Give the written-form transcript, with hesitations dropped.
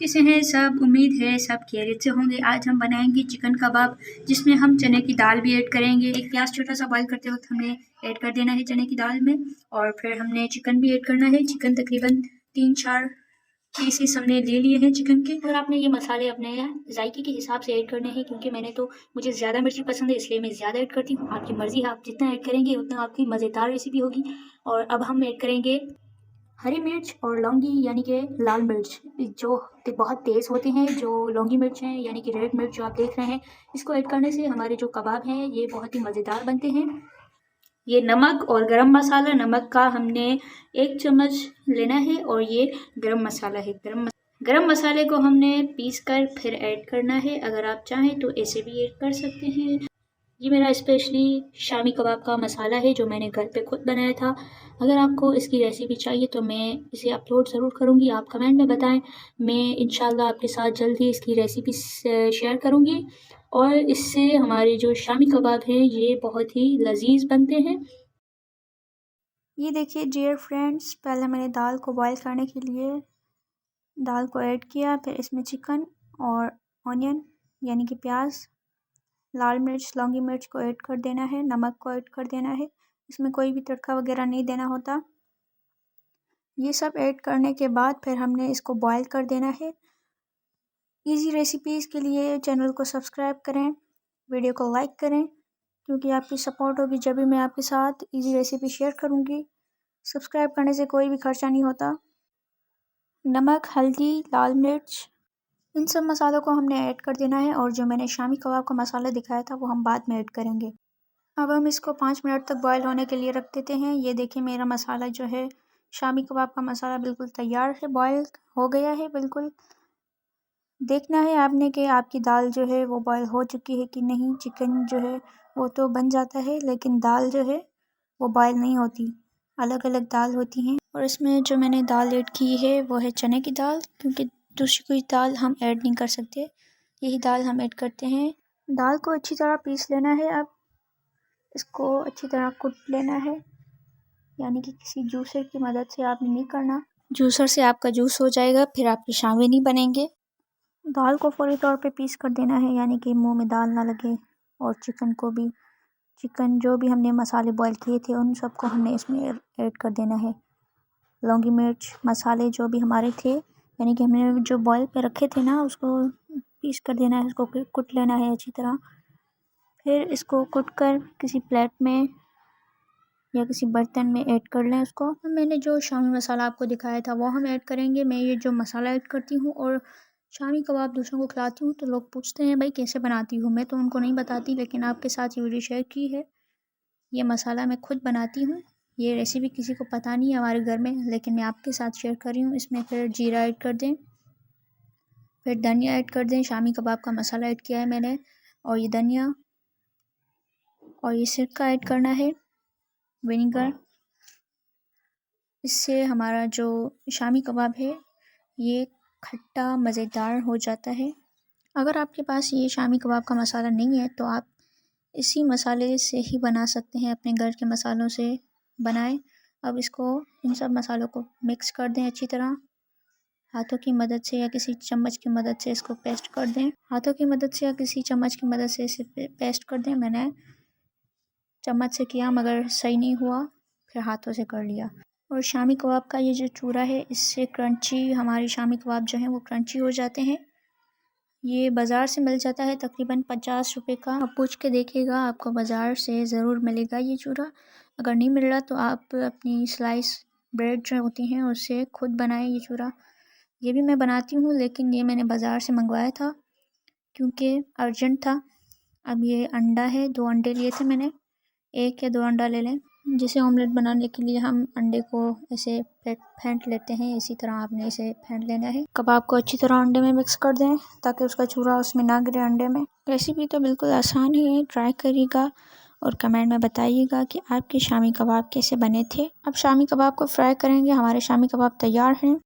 कैसे हैं सब। उम्मीद है सब खैरियत से होंगे। आज हम बनाएंगे चिकन कबाब, जिसमें हम चने की दाल भी ऐड करेंगे। एक प्याज छोटा सा बॉईल करते वक्त हमने ऐड कर देना है चने की दाल में, और फिर हमने चिकन भी ऐड करना है। चिकन तकरीबन 3-4 पीसेस हमने ले लिए हैं चिकन के। और आपने ये मसाले अपने जायके के हिसाब से ऐड करने हैं, क्योंकि मुझे ज़्यादा मिर्ची पसंद है, इसलिए मैं ज़्यादा ऐड करती हूँ। आपकी मर्ज़ी है, आप जितना ऐड करेंगे उतना आपकी मज़ेदार रेसिपी होगी। और अब हम ऐड करेंगे हरी मिर्च और लौंगी यानी कि लाल मिर्च, जो बहुत तेज़ होते हैं। जो लौंगी मिर्च हैं यानी कि रेड मिर्च जो आप देख रहे हैं, इसको ऐड करने से हमारे जो कबाब हैं ये बहुत ही मज़ेदार बनते हैं। ये नमक और गरम मसाला, नमक का हमने 1 चम्मच लेना है, और ये गरम मसाला है। गरम मसाले को हमने पीस कर फिर ऐड करना है। अगर आप चाहें तो ऐसे भी ऐड कर सकते हैं। ये मेरा स्पेशली शामी कबाब का मसाला है जो मैंने घर पे खुद बनाया था। अगर आपको इसकी रेसिपी चाहिए तो मैं इसे अपलोड ज़रूर करूँगी, आप कमेंट में बताएं। मैं इंशाल्लाह आपके साथ जल्द ही इसकी रेसिपी शेयर करूँगी, और इससे हमारे जो शामी कबाब हैं ये बहुत ही लजीज बनते हैं। ये देखिए डियर फ्रेंड्स, पहले मैंने दाल को बॉईल करने के लिए दाल को ऐड किया, फिर इसमें चिकन और ऑनियन यानी कि प्याज, लाल मिर्च, लौंगी मिर्च को ऐड कर देना है, नमक को ऐड कर देना है। इसमें कोई भी तड़का वगैरह नहीं देना होता। ये सब ऐड करने के बाद फिर हमने इसको बॉईल कर देना है। इजी रेसिपीज़ के लिए चैनल को सब्सक्राइब करें, वीडियो को लाइक करें, क्योंकि आपकी सपोर्ट होगी जब भी मैं आपके साथ इजी रेसिपी शेयर करूँगी। सब्सक्राइब करने से कोई भी खर्चा नहीं होता। नमक, हल्दी, लाल मिर्च, इन सब मसालों को हमने ऐड कर देना है, और जो मैंने शामी कबाब का मसाला दिखाया था वो हम बाद में ऐड करेंगे। अब हम इसको 5 मिनट तक बॉईल होने के लिए रख देते हैं। ये देखिए मेरा मसाला जो है, शामी कबाब का मसाला बिल्कुल तैयार है, बॉईल हो गया है बिल्कुल। देखना है आपने कि आपकी दाल जो है वो बॉईल हो चुकी है कि नहीं। चिकन जो है वो तो बन जाता है, लेकिन दाल जो है वो बॉईल नहीं होती, अलग अलग दाल होती हैं। और इसमें जो मैंने दाल ऐड की है वो है चने की दाल, क्योंकि दूसरी कोई दाल हम ऐड नहीं कर सकते, यही दाल हम ऐड करते हैं। दाल को अच्छी तरह पीस लेना है। अब इसको अच्छी तरह कूट लेना है, यानी कि किसी जूसर की मदद से आपने नहीं करना, जूसर से आपका जूस हो जाएगा, फिर आपके शामे नहीं बनेंगे। दाल को फौरी तौर पे पीस कर देना है, यानी कि मुंह में दाल ना लगे। और चिकन को भी, चिकन जो भी हमने मसाले बॉईल किए थे उन सबको हमने इसमें ऐड कर देना है। लौंगी मिर्च मसाले जो भी हमारे थे, यानी कि हमने जो बॉईल पे रखे थे ना, उसको पीस कर देना है, उसको कुट लेना है अच्छी तरह। फिर इसको कुट कर किसी प्लेट में या किसी बर्तन में ऐड कर लें उसको। मैंने जो शामी मसाला आपको दिखाया था वो हम ऐड करेंगे। मैं ये जो मसाला ऐड करती हूँ और शामी कबाब दूसरों को खिलाती हूँ तो लोग पूछते हैं भाई कैसे बनाती हूँ। मैं तो उनको नहीं बताती, लेकिन आपके साथ ये वीडियो शेयर की है। ये मसाला मैं खुद बनाती हूँ, ये रेसिपी किसी को पता नहीं है हमारे घर में, लेकिन मैं आपके साथ शेयर कर रही हूँ। इसमें फिर जीरा ऐड कर दें, फिर धनिया ऐड कर दें। शामी कबाब का मसाला ऐड किया है मैंने, और ये धनिया, और ये सिरका ऐड करना है, विनीगर। इससे हमारा जो शामी कबाब है ये खट्टा मज़ेदार हो जाता है। अगर आपके पास ये शामी कबाब का मसाला नहीं है तो आप इसी मसाले से ही बना सकते हैं, अपने घर के मसालों से बनाएं। अब इसको, इन सब मसालों को मिक्स कर दें अच्छी तरह, हाथों की मदद से या किसी चम्मच की मदद से इसको पेस्ट कर दें। हाथों की मदद से या किसी चम्मच की मदद से इसे पेस्ट कर दें। मैंने चम्मच से किया मगर सही नहीं हुआ, फिर हाथों से कर लिया। और शामी कबाब का ये जो चूरा है, इससे क्रंची, हमारे शामी कबाब जो हैं वो क्रंची हो जाते हैं। ये बाज़ार से मिल जाता है तकरीबन 50 रुपये का। आप पूछ के देखिएगा, आपको बाज़ार से ज़रूर मिलेगा ये चूरा। अगर नहीं मिल रहा तो आप अपनी स्लाइस ब्रेड जो होती हैं उससे खुद बनाएं ये चूरा। ये भी मैं बनाती हूँ, लेकिन ये मैंने बाज़ार से मंगवाया था क्योंकि अर्जेंट था। अब ये अंडा है, 2 अंडे लिए थे मैंने, 1 या 2 अंडा ले लें। जैसे ऑमलेट बनाने के लिए हम अंडे को ऐसे फेंट लेते हैं, इसी तरह आपने इसे फेंट लेना है। कबाब को अच्छी तरह अंडे में मिक्स कर दें ताकि उसका चूरा उसमें ना गिरे अंडे में। रेसिपी तो बिल्कुल आसान है, ट्राई करिएगा और कमेंट में बताइएगा कि आपके शामी कबाब कैसे बने थे। अब शामी कबाब को फ्राई करेंगे। हमारे शामी कबाब तैयार हैं।